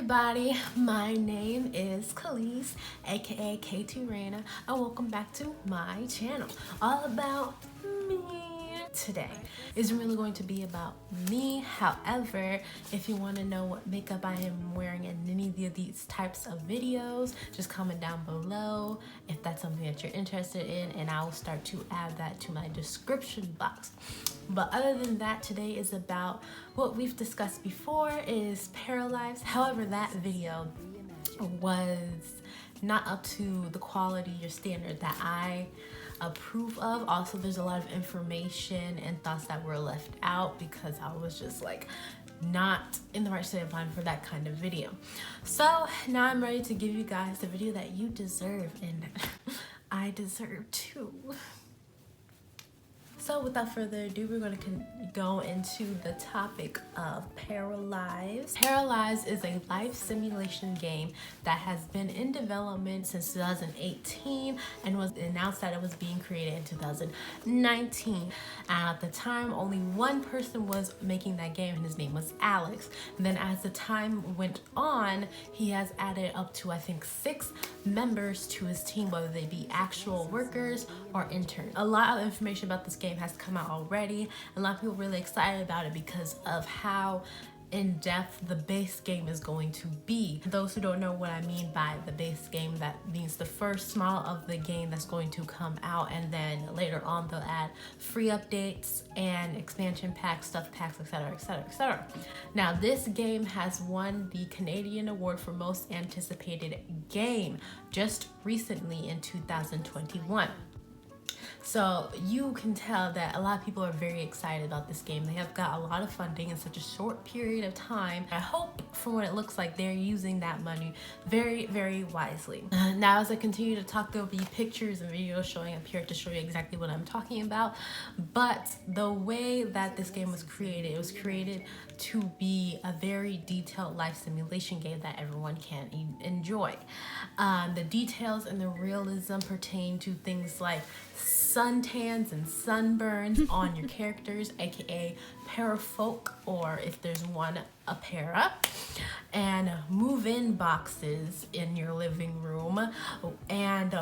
everybody, my name is Khalees, aka K2 Raina, and welcome back to my channel, all about me. Today isn't really going to be about me. However, if you want to know what makeup I am wearing in any of these types of videos, just comment down below if that's something that you're interested in, and I will start to add that to my description box. But other than that, today is about what we've discussed before, is Paralives. However, that video was not up to the quality or standard that I approve of. Also, there's a lot of information and thoughts that were left out because I was just like not in the right state of mind for that kind of video. So now I'm ready to give you guys the video that you deserve, and I deserve too. So without further ado, we're going to go into the topic of Paralives. Paralives is a life simulation game that has been in development since 2018 and was announced that it was being created in 2019. At the time, only one person was making that game, and his name was Alex. And then as the time went on, he has added up to, I think, 6 members to his team, whether they be actual workers or interns. A lot of information about this game has come out already. A lot of people are really excited about it because of how in-depth the base game is going to be. Those who don't know what I mean by the base game, that means the first model of the game that's going to come out, and then later on they'll add free updates and expansion packs, stuff packs, etc, etc, etc. Now this game has won the Canadian Award for most anticipated game just recently in 2021. So you can tell that a lot of people are very excited about this game. They have got a lot of funding in such a short period of time. I hope, from what it looks like, they're using that money very, very wisely. Now, as I continue to talk, there'll be pictures and videos showing up here to show you exactly what I'm talking about. But the way that this game was created, it was created to be a very detailed life simulation game that everyone can enjoy. The details and the realism pertain to things like suntans and sunburns on your characters, aka parafolk, or if there's one, a para, and move-in boxes in your living room, and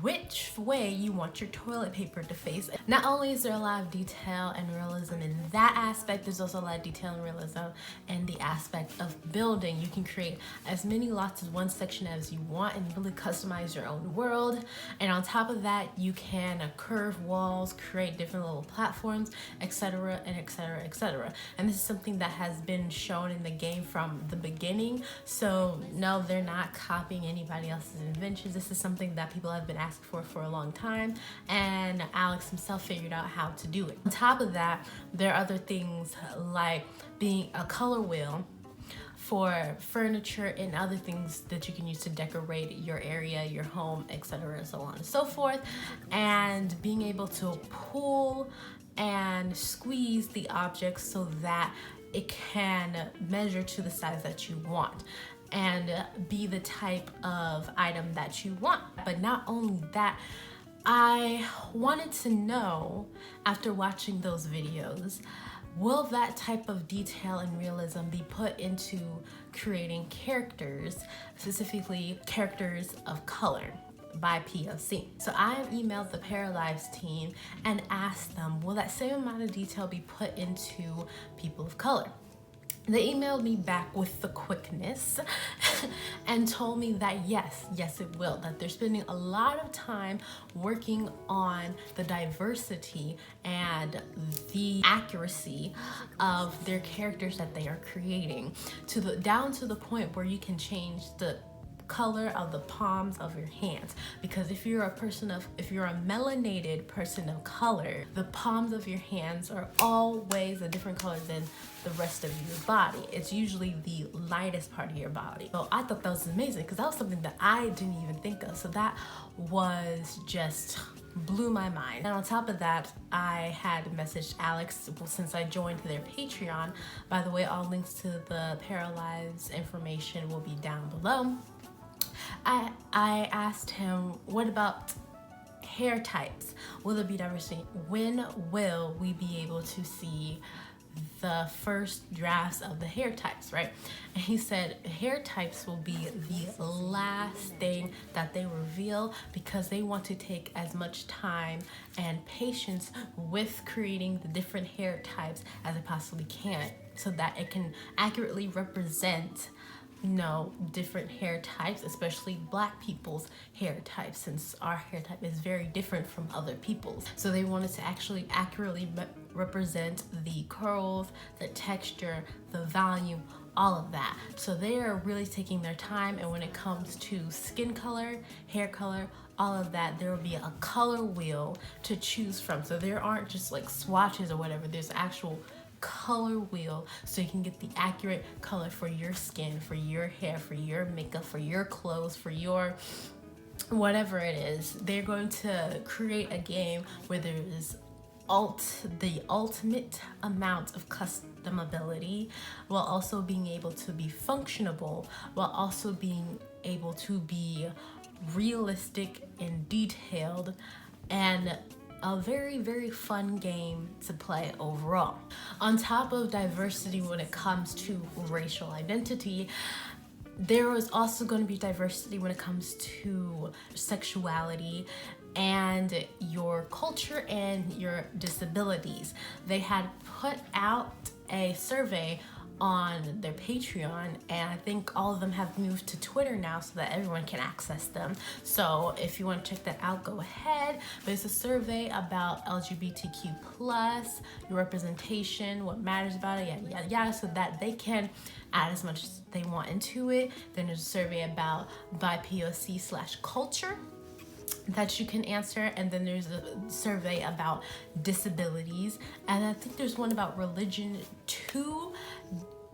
which way you want your toilet paper to face. Not only is there a lot of detail and realism in that aspect, there's also a lot of detail and realism in the aspect of building. You can create as many lots as one section as you want and really customize your own world. And on top of that, you can curve walls, create different little platforms, etc, and etc, etc. And this is something that has been shown in the game from the beginning. So no, they're not copying anybody else's inventions. This is something that people have been asking for a long time, and Alex himself figured out how to do it. On top of that, there are other things like being a color wheel for furniture and other things that you can use to decorate your area, your home, etc, and so on and so forth, and being able to pull and squeeze the objects so that it can measure to the size that you want and be the type of item that you want. But not only that, I wanted to know, after watching those videos, will that type of detail and realism be put into creating characters, specifically characters of color by POC? So I have emailed the Paralives team and asked them, will that same amount of detail be put into people of color? They emailed me back with the quickness and told me that yes, it will, that they're spending a lot of time working on the diversity and the accuracy of their characters that they are creating, down to the point where you can change the color of the palms of your hands. Because if you're a melanated person of color, the palms of your hands are always a different color than the rest of your body. It's usually the lightest part of your body. So I thought that was amazing because that was something that I didn't even think of. So that was just blew my mind. And on top of that, I had messaged Alex since I joined their Patreon. By the way, all links to the Paralives information will be down below. I asked him, what about hair types? Will there be diversity? When will we be able to see the first drafts of the hair types, right? And he said hair types will be the last thing that they reveal because they want to take as much time and patience with creating the different hair types as they possibly can, so that it can accurately represent, you know, different hair types, especially Black people's hair types, since our hair type is very different from other people's. So they wanted to actually accurately represent the curls, the texture, the volume, all of that. So they are really taking their time, and when it comes to skin color, hair color, all of that, there will be a color wheel to choose from. So there aren't just like swatches or whatever, there's actual color wheel, so you can get the accurate color for your skin, for your hair, for your makeup, for your clothes, for your whatever it is. They're going to create a game where there is the ultimate amount of customability, while also being able to be functionable, while also being able to be realistic and detailed, and a very, very fun game to play overall. On top of diversity when it comes to racial identity, there is also going to be diversity when it comes to sexuality and your culture and your disabilities. They had put out a survey on their Patreon, and I think all of them have moved to Twitter now so that everyone can access them. So if you want to check that out, go ahead. But it's a survey about LGBTQ plus, your representation, what matters about it, yada yada yada, so that they can add as much as they want into it. Then there's a survey about BIPOC/culture that you can answer, and then there's a survey about disabilities, and I think there's one about religion too.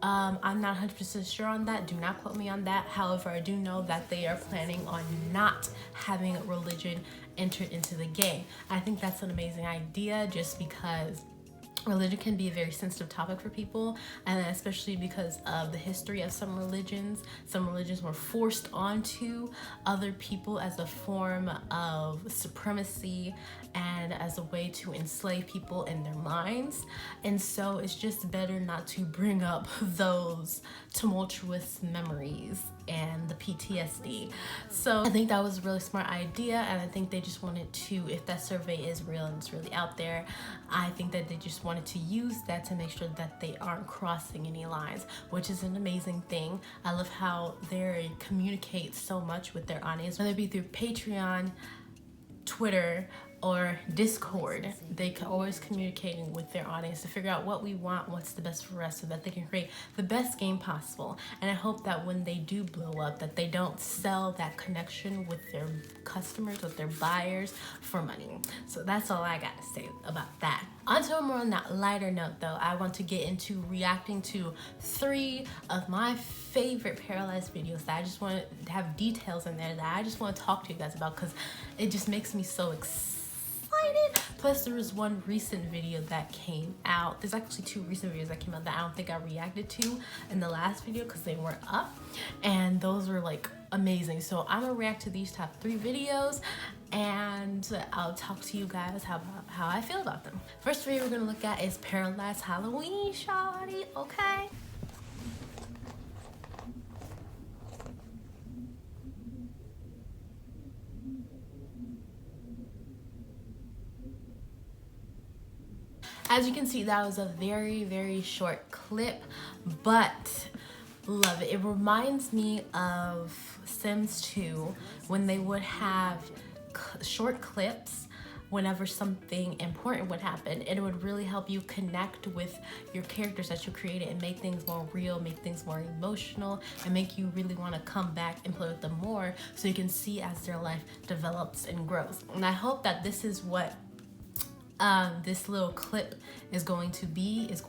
I'm not 100% sure on that, do not quote me on that. However, I do know that they are planning on not having religion entered into the game. I think that's an amazing idea, just because religion can be a very sensitive topic for people, and especially because of the history of some religions. Some religions were forced onto other people as a form of supremacy and as a way to enslave people in their minds. And so it's just better not to bring up those tumultuous memories and the PTSD. So I think that was a really smart idea, and I think they just wanted to, if that survey is real and it's really out there, I think that they just wanted to use that to make sure that they aren't crossing any lines, which is an amazing thing. I love how they communicate so much with their audience, whether it be through Patreon, Twitter, or Discord. They can always communicating with their audience to figure out what we want, what's the best for us, so that they can create the best game possible. And I hope that when they do blow up, that they don't sell that connection with their customers, with their buyers, for money. So that's all I got to say about that. On to a more on that lighter note though, I want to get into reacting to 3 of my favorite Paralives videos that I just want to have details in there that I just want to talk to you guys about, because it just makes me so excited. Plus there was one recent video that came out. There's actually 2 recent videos that came out that I don't think I reacted to in the last video because they weren't up, and those were like amazing. So I'm gonna react to these top 3 videos, and I'll talk to you guys how I feel about them. First video we're gonna look at is Paralives Halloween Shawty, okay? As you can see, that was a very, very short clip, but love it. It reminds me of Sims 2 when they would have short clips whenever something important would happen. It would really help you connect with your characters that you created and make things more real, make things more emotional, and make you really want to come back and play with them more, so you can see as their life develops and grows. And I hope that this is what this little clip is going to be, is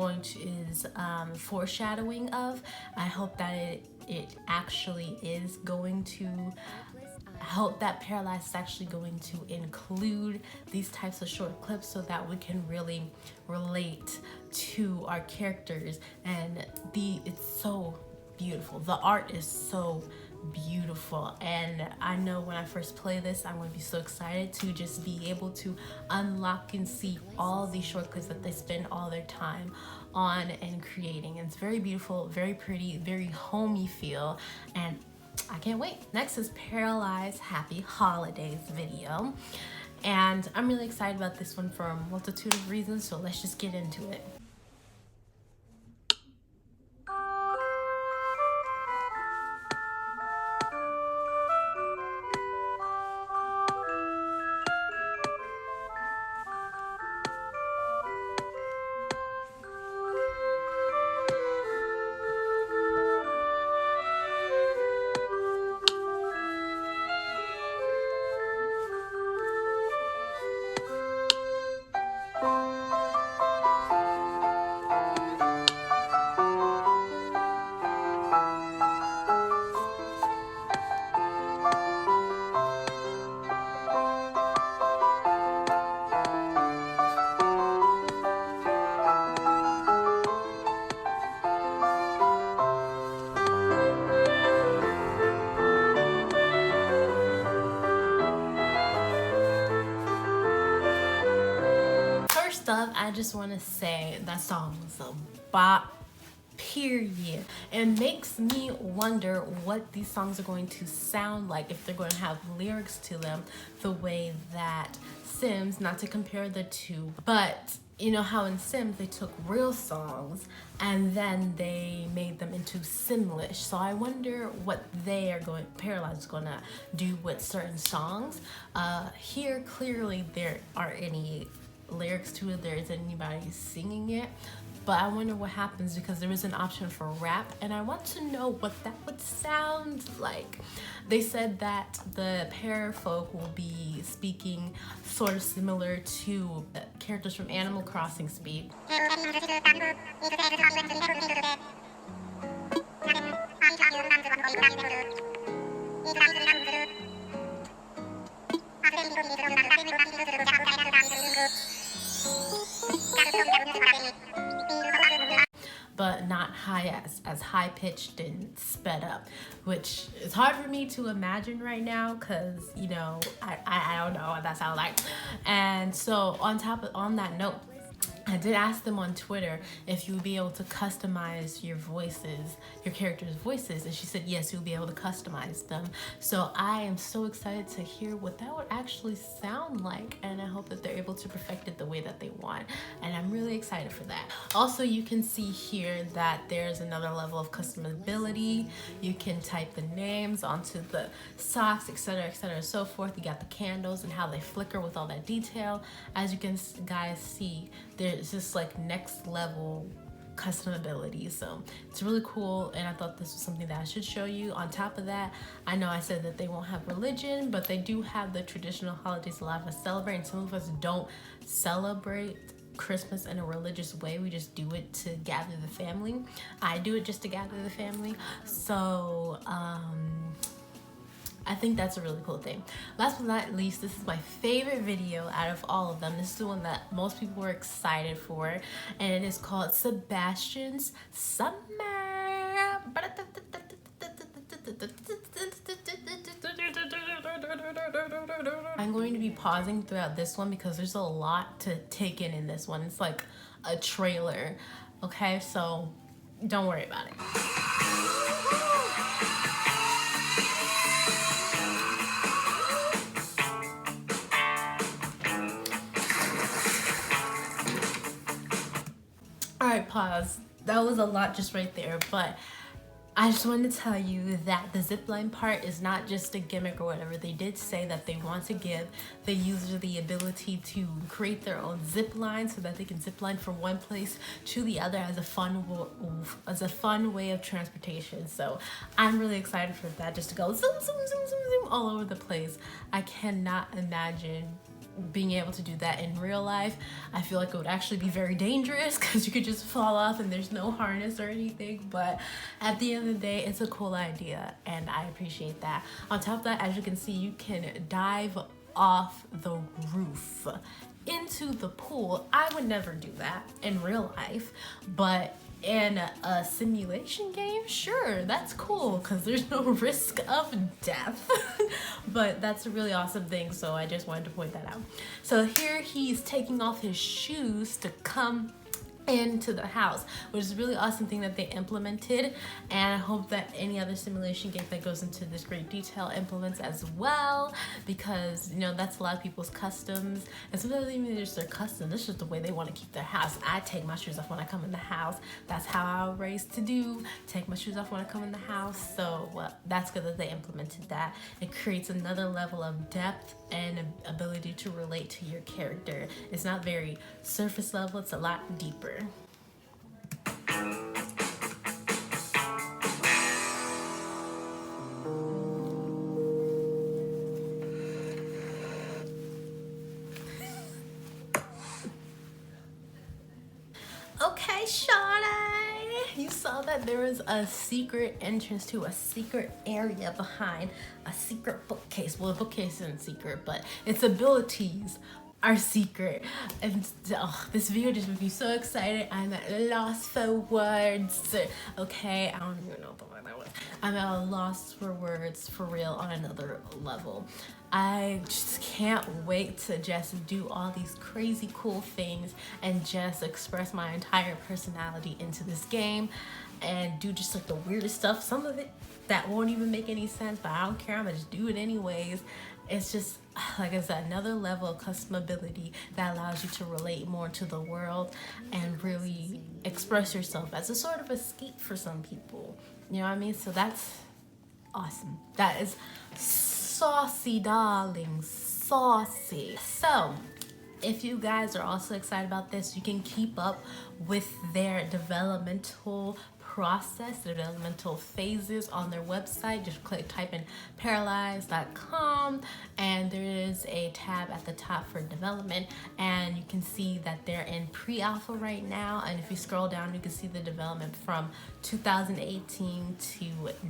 foreshadowing of. I hope that it actually is going to, I hope that Paralives is actually going to include these types of short clips so that we can really relate to our characters, and it's so beautiful. The art is so beautiful, and I know when I first play this, I'm going to be so excited to just be able to unlock and see all these shortcuts that they spend all their time on and creating. And it's very beautiful, very pretty, very homey feel, and I can't wait. Next is Paralives Happy Holidays video, and I'm really excited about this one for a multitude of reasons, so let's just get into it. First up, I just want to say that song was a bop, period. It makes me wonder what these songs are going to sound like, if they're going to have lyrics to them the way that Sims, not to compare the two, but you know how in Sims they took real songs and then they made them into Simlish. So I wonder what Paralives is gonna do with certain songs. Here clearly there aren't any lyrics to it, there isn't anybody singing it, but I wonder what happens because there is an option for rap, and I want to know what that would sound like. They said that the Parafolk will be speaking sort of similar to characters from Animal Crossing speak. But not as high pitched and sped up, which is hard for me to imagine right now because you know I don't know what that sounds like. And so on that note, I did ask them on Twitter if you would be able to customize your voices, your characters' voices, and she said yes, you'll be able to customize them. So I am so excited to hear what that would actually sound like, and I hope that they're able to perfect it the way that they want, and I'm really excited for that. Also, you can see here that there's another level of customizability. You can type the names onto the socks, etc., and so forth. You got the candles and how they flicker with all that detail. As you can guys see, there's just like next level customability, so it's really cool, and I thought this was something that I should show you. On top of that, I know I said that they won't have religion, but they do have the traditional holidays a lot of us celebrate, and some of us don't celebrate Christmas in a religious way. We just do it to gather the family. I do it just to gather the family, so I think that's a really cool thing. Last but not least, this is my favorite video out of all of them. This is the one that most people were excited for, and it is called Sebastian's Summer. I'm going to be pausing throughout this one because there's a lot to take in this one. It's like a trailer, okay? So don't worry about it. Alright, pause. That was a lot just right there, but I just wanted to tell you that the zipline part is not just a gimmick or whatever. They did say that they want to give the user the ability to create their own zip line so that they can zip line from one place to the other as a fun way of transportation. So I'm really excited for that, just to go zoom, zoom, zoom, zoom, zoom all over the place. I cannot imagine being able to do that in real life. I feel like it would actually be very dangerous because you could just fall off and there's no harness or anything, but at the end of the day, it's a cool idea and I appreciate that. On top of that, as you can see, you can dive off the roof into the pool. I would never do that in real life, but in a simulation game, sure, that's cool because there's no risk of death. But that's a really awesome thing, so I just wanted to point that out. So here he's taking off his shoes to come into the house, which is a really awesome thing that they implemented, and I hope that any other simulation game that goes into this great detail implements as well, because you know that's a lot of people's customs, and sometimes even just their custom, this is just the way they want to keep their house. I take my shoes off when I come in the house. That's how I was raised to do, take my shoes off when I come in the house. So that's good that they implemented that. It creates another level of depth and ability to relate to your character. It's not very surface level, it's a lot deeper. Okay, Shawnee, you saw that there was a secret entrance to a secret area behind a secret bookcase. Well, the bookcase isn't secret, but its abilities are secret. And this video just made me so excited. I'm at a loss for words. Okay, I don't even know what that was. I'm at a loss for words for real on another level. I just can't wait to just do all these crazy cool things and just express my entire personality into this game and do just like the weirdest stuff. Some of it that won't even make any sense, but I don't care, I'm gonna just do it anyways. It's just, like I said, another level of customability that allows you to relate more to the world and really express yourself as a sort of escape for some people. You know what I mean? So that's awesome. That is saucy, darling, saucy. So if you guys are also excited about this, you can keep up with their developmental process, their developmental phases on their website. Just type in paralives.com, and there is a tab at the top for development, and you can see that they're in pre-alpha right now. And if you scroll down, you can see the development from 2018 to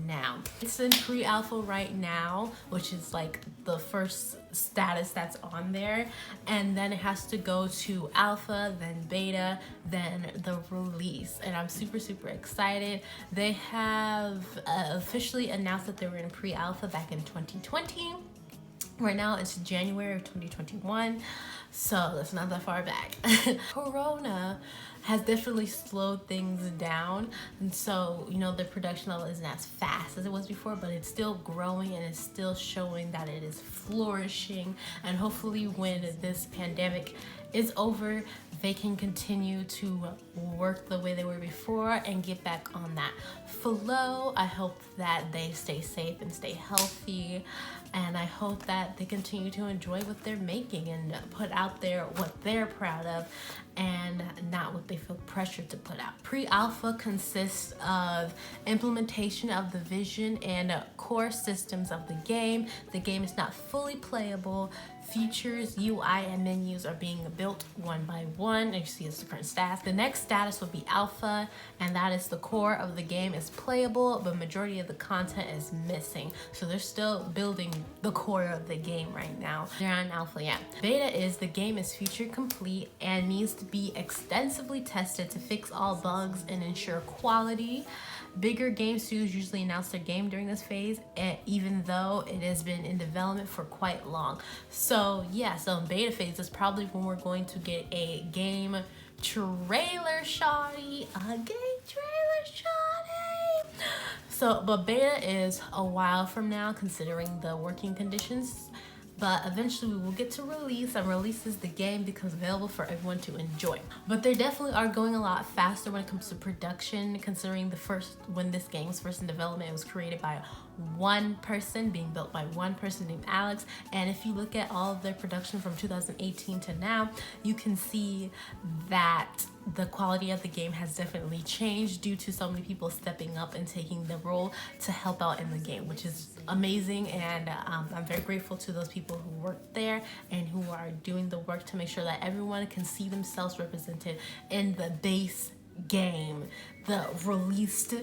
now. It's in pre-alpha right now, which is like the first status that's on there, and then it has to go to alpha, then beta, then the release. And I'm super excited. They have officially announced that they were in pre-alpha back in 2020. Right now it's January of 2021, so that's not that far back. Corona has definitely slowed things down, and so you know the production level isn't as fast as it was before, but it's still growing and it's still showing that it is flourishing. And hopefully when this pandemic is over, they can continue to work the way they were before and get back on that flow. I hope that they stay safe and stay healthy, and I hope that they continue to enjoy what they're making and put out there what they're proud of and not what they feel pressured to put out. Pre-alpha consists of implementation of the vision and core systems of the game. The game is not fully playable. Features, UI, and menus are being built one by one. And you see it's the current status. The next status will be alpha, and that is the core of the game is playable, but majority of the content is missing. So they're still building the core of the game right now. They're on alpha, yeah. Beta is the game is feature complete and needs to be extensively tested to fix all bugs and ensure quality. Bigger game studios usually announce their game during this phase, even though it has been in development for quite long. So yeah, so in beta phase is probably when we're going to get a game trailer, shawty. A game trailer, shawty. So, but beta is a while from now considering the working conditions. But eventually we will get to release, and releases the game becomes available for everyone to enjoy. But they definitely are going a lot faster when it comes to production, considering when this game was first in development, it was created by one person, being built by one person named Alex. And if you look at all of their production from 2018 to now, you can see that the quality of the game has definitely changed due to so many people stepping up and taking the role to help out in the game, which is amazing. And I'm very grateful to those people who work there and who are doing the work to make sure that everyone can see themselves represented in the base game, the released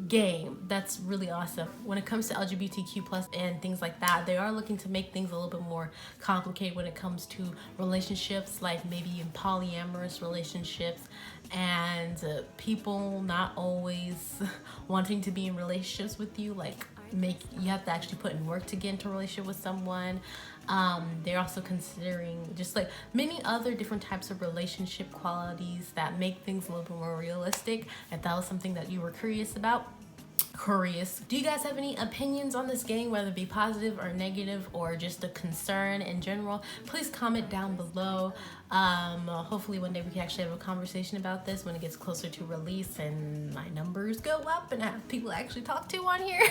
game. That's really awesome. When it comes to LGBTQ plus and things like that, they are looking to make things a little bit more complicated when it comes to relationships, like maybe in polyamorous relationships, and people not always wanting to be in relationships with you, like you have to actually put in work to get into a relationship with someone. They're also considering just like many other different types of relationship qualities that make things a little bit more realistic. If that was something that you were curious about, do you guys have any opinions on this game, whether it be positive or negative or just a concern in general? Please comment down below. Hopefully one day we can actually have a conversation about this when it gets closer to release and my numbers go up and I have people to actually talk to on here.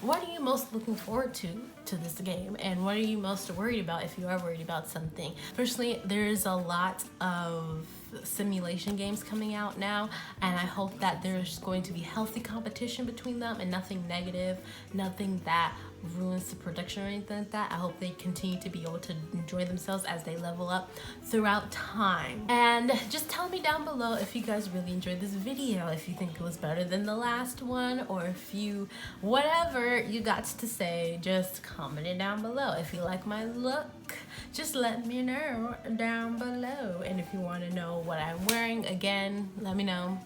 What are you most looking forward to this game, and what are you most worried about if you are worried about something? Personally, there's a lot of simulation games coming out now, and I hope that there's going to be healthy competition between them and nothing negative, nothing that ruins the production or anything like that. I hope they continue to be able to enjoy themselves as they level up throughout time. And just tell me down below if you guys really enjoyed this video, if you think it was better than the last one, or if you, whatever you got to say, just comment it down below. If you like my look, just let me know down below. And if you want to know what I'm wearing, again, let me know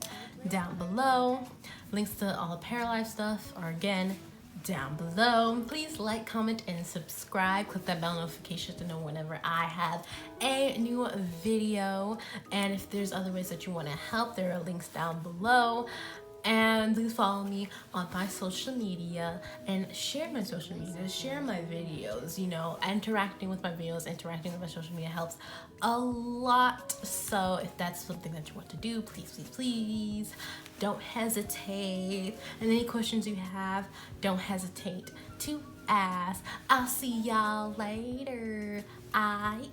down below. Links to all Paralives stuff are again down below. Please like, comment, and subscribe. Click that bell notification to know whenever I have a new video. And if there's other ways that you want to help, there are links down below. And please follow me on my social media and share my social media, share my videos. You know, interacting with my videos, interacting with my social media helps a lot. So if that's something that you want to do, please, please, please don't hesitate. And any questions you have, don't hesitate to ask. I'll see y'all later. Aight.